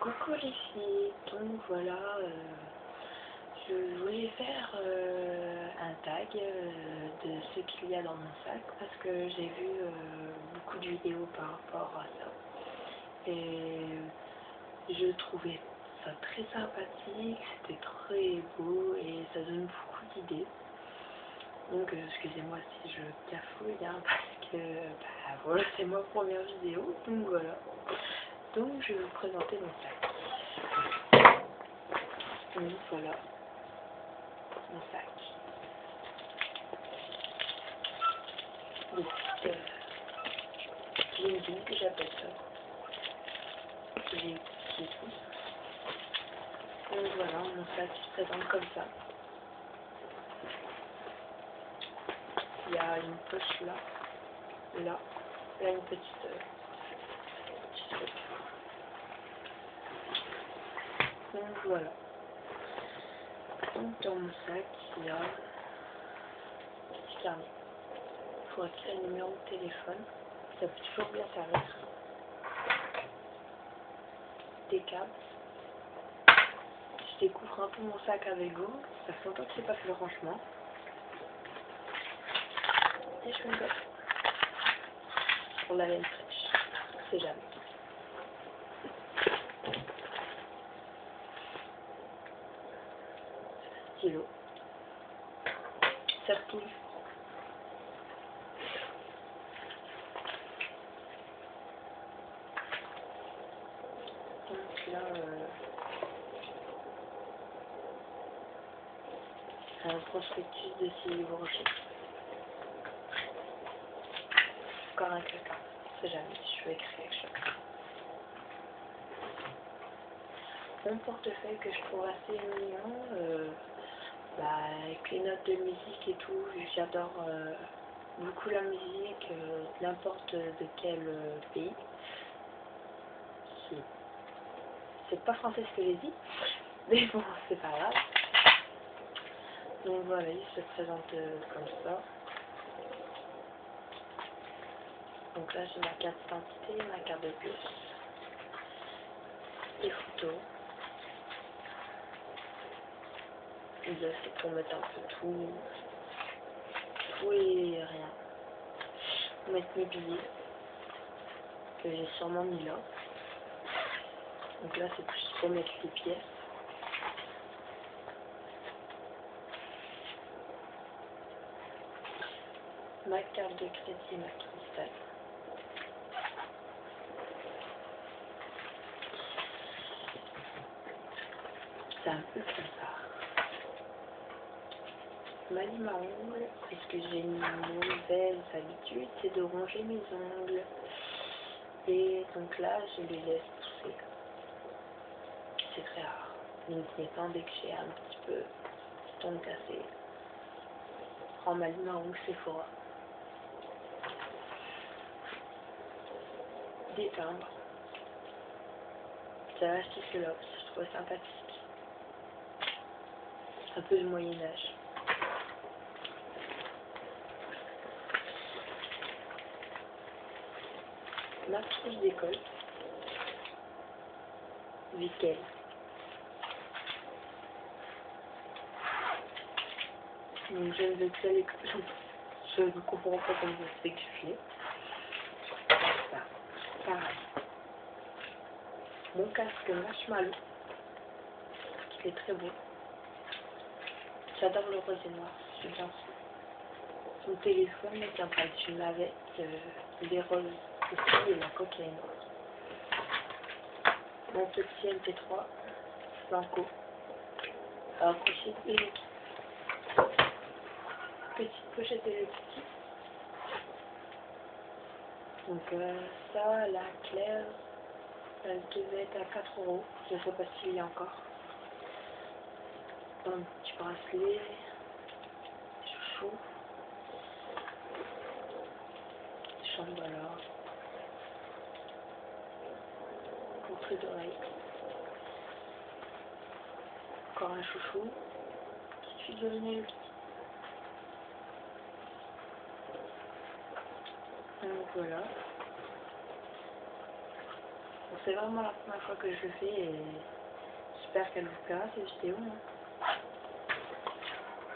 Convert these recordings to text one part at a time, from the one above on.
Coucou les filles, donc voilà, je voulais faire un tag de ce qu'il y a dans mon sac parce que j'ai vu beaucoup de vidéos par rapport à ça et je trouvais ça très sympathique, c'était très beau et ça donne beaucoup d'idées. Donc excusez-moi si je cafouille parce que voilà, c'est ma première vidéo, donc voilà. Donc je vais vous présenter mon sac. Donc voilà mon sac. Des petites jeans que j'appelle ça. J'ai tout. Donc voilà, mon sac se présente comme ça. Il y a une poche là, là une petite truc. Donc voilà. Donc dans mon sac, il y a un petit carnet pour écrire le numéro de téléphone. Ça peut toujours bien servir. Des câbles. Je découvre un peu mon sac avec vous. Ça fait longtemps que j'ai pas fait le rangement. Et je me gosse. Pour la laine fraîche. C'est jamais. Stylo. Serre-touille. Donc là, un prospectus de scie brochée. Encore un caca. C'est jamais. Je vais écrire quelque chose. Mon portefeuille que je trouve assez mignon. Avec les notes de musique et tout, j'adore beaucoup la musique, n'importe de quel pays. C'est pas français ce que j'ai dit, mais bon, c'est pas grave. Donc voilà, il se présente comme ça. Donc là, j'ai ma carte d'identité, ma carte de puce, des photos. Et là, c'est pour mettre un peu tout et rien. Mettre mes billets, que j'ai sûrement mis là. Donc là, c'est plus pour mettre les pièces. Ma carte de crédit, ma cristal. C'est un peu comme ça. Ma lime à ongles, parce que j'ai une mauvaise habitude, c'est de ronger mes ongles. Et donc là, je les laisse pousser. C'est très rare. Donc maintenant, dès que j'ai un petit peu d'ongles cassés, je prends ma lime à ongles Sephora. Des timbres. J'avais acheté cela parce que je trouvais sympathique. Un peu de Moyen-Âge. Ma trousse d'école. Vickel. Donc je ne veux que l'école. Je ne comprends pas comment ça se fait que je fais. Ça, pareil. Mon casque marshmallow, qui est très beau. J'adore le rose et noir, je suis bien sûr. Mon téléphone est un patch avec les roses aussi et la cocaïne. Mon petit MP3, Blanco, accroché et petite pochette électrique. Donc ça, la Claire, elle devait être à 4 €. Je ne sais pas s'il y a encore. Un petit bracelet, chouchou, chambola, boucle d'oreille. Encore un chouchou, petite fille de Lionel Messi. Donc voilà. c'est vraiment la première fois que je le fais et j'espère qu'elle vous plaira cette vidéo.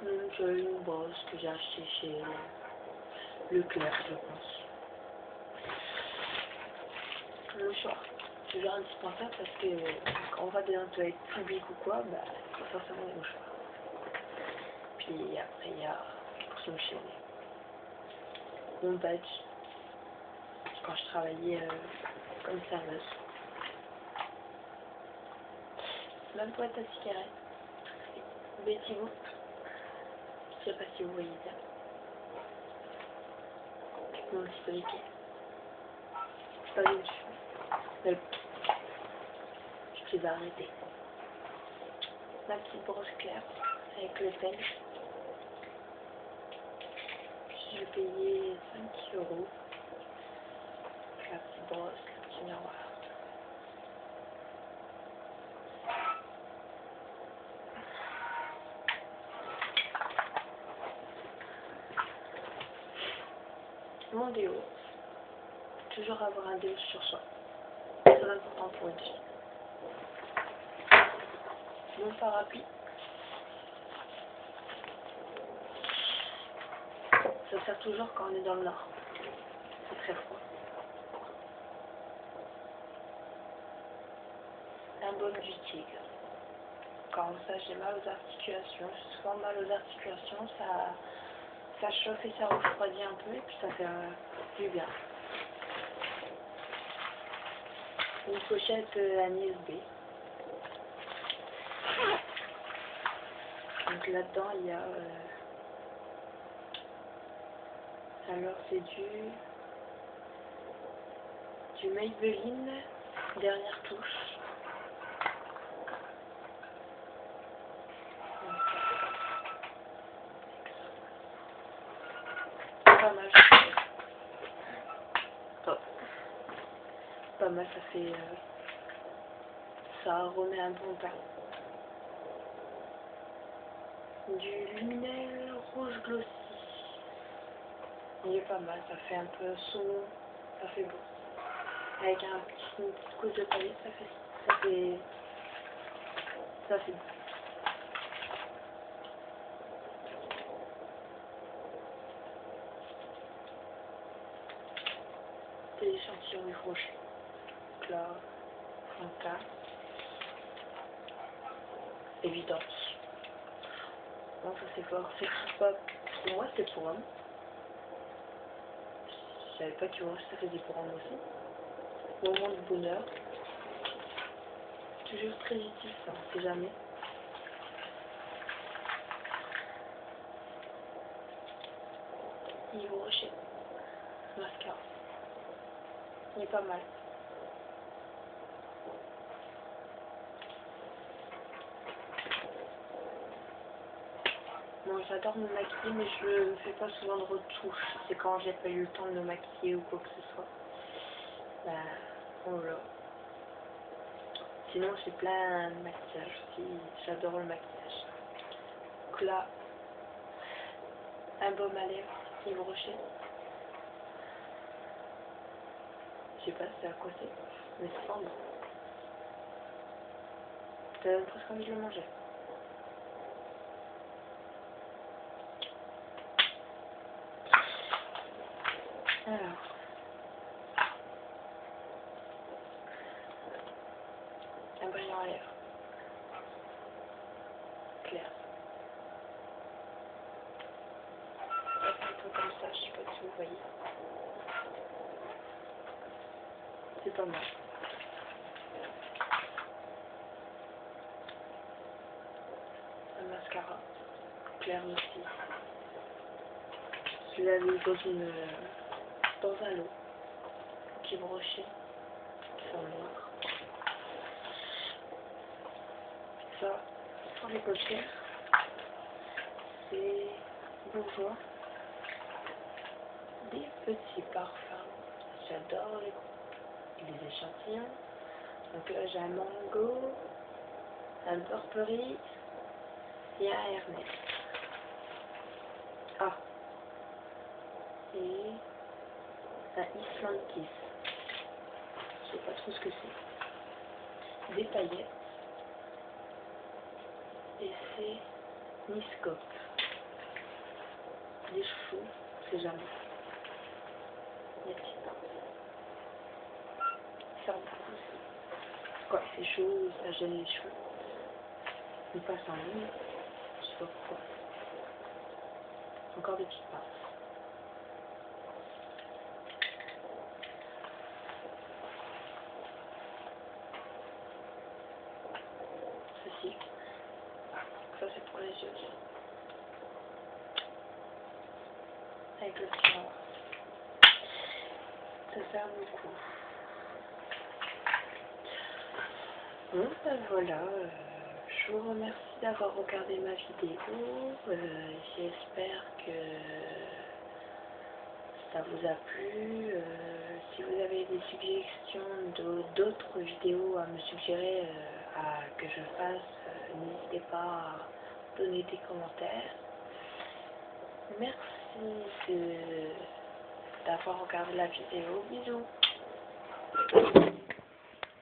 Donc une brosse que j'ai achetée chez Leclerc, je pense. Le mouchoir, toujours indispensable parce que quand on va dans un toilette publique ou quoi, bah il faut forcément des mouchoirs. Puis après il y a pour se moucher mon badge quand je travaillais comme serveuse. Ma boîte à cigarettes, Betty Boop, je sais pas si vous voyez bien. Mon petit briquet, pas dessus, mais je les ai arrêtés. Ma petite brosse claire avec le pen. J'ai payé 5 €. La petite brosse, le petit miroir. Mon déo. Toujours avoir un déo sur soi. C'est très important pour une fille. Mon parapluie. Ça sert toujours quand on est dans le nord. C'est très froid. Un baume du tigre. Quand ça j'ai mal aux articulations, j'ai souvent mal aux articulations, ça chauffe et ça refroidit un peu et puis ça fait du bien. Une pochette Agnès B. Donc là-dedans il y a alors c'est du Maybelline, dernière touche. Pas mal. Oh. Pas mal, ça fait ça remet un bon teint. Du luminel rouge glossy. Il est pas mal, ça fait un peu saumon, ça fait beau. Avec une petite couche de paillettes, ça fait beau. Des échantillons de rocher. Donc là, Fanta. Évidence. Bon, ça c'est fort. C'est pas pour moi, c'est pour homme. Je savais pas que ça faisait pour homme aussi. Moment de bonheur. Toujours très utile, ça, on sait jamais. Yves Rocher. Mascara. Il est pas mal. Moi j'adore me maquiller mais je ne fais pas souvent de retouches. C'est quand j'ai pas eu le temps de me maquiller ou quoi que ce soit. Bah voilà. Sinon j'ai plein de maquillage aussi. J'adore le maquillage. Donc là, un baume à lèvres, Yves Rocher. Je sais pas c'est à quoi c'est, mais c'est pas bon. T'as presque envie de le manger. Alors, un brillant à lèvres. Clair. Un peu comme ça, je sais pas si vous voyez. C'est pas mal. Un mascara. Clair aussi. Je l'avais dans un lot. Yves Rocher. C'est en noir. Ça, pour les paupières, c'est Bourjois. Des petits parfums. J'adore les échantillons. Donc là j'ai un mango, un Burberry et un Hermès. Ah, et un Island Kiss. sais pas trop ce que c'est. Des paillettes. Et c'est Niscope. Des cheveux, c'est jamais. Des petits pains. Ça beaucoup aussi. Quand c'est chaud, ça gêne les cheveux. Il passe en ligne. Je sais pas pourquoi. Encore des petites pinces. Ceci. Ça c'est pour les yeux. Avec le petit noir. Ça sert beaucoup. Bon, ben voilà. Je vous remercie d'avoir regardé ma vidéo. J'espère que ça vous a plu. Si vous avez des suggestions d'autres vidéos à me suggérer que je fasse, n'hésitez pas à donner des commentaires. Merci d'avoir regardé la vidéo. Bisous.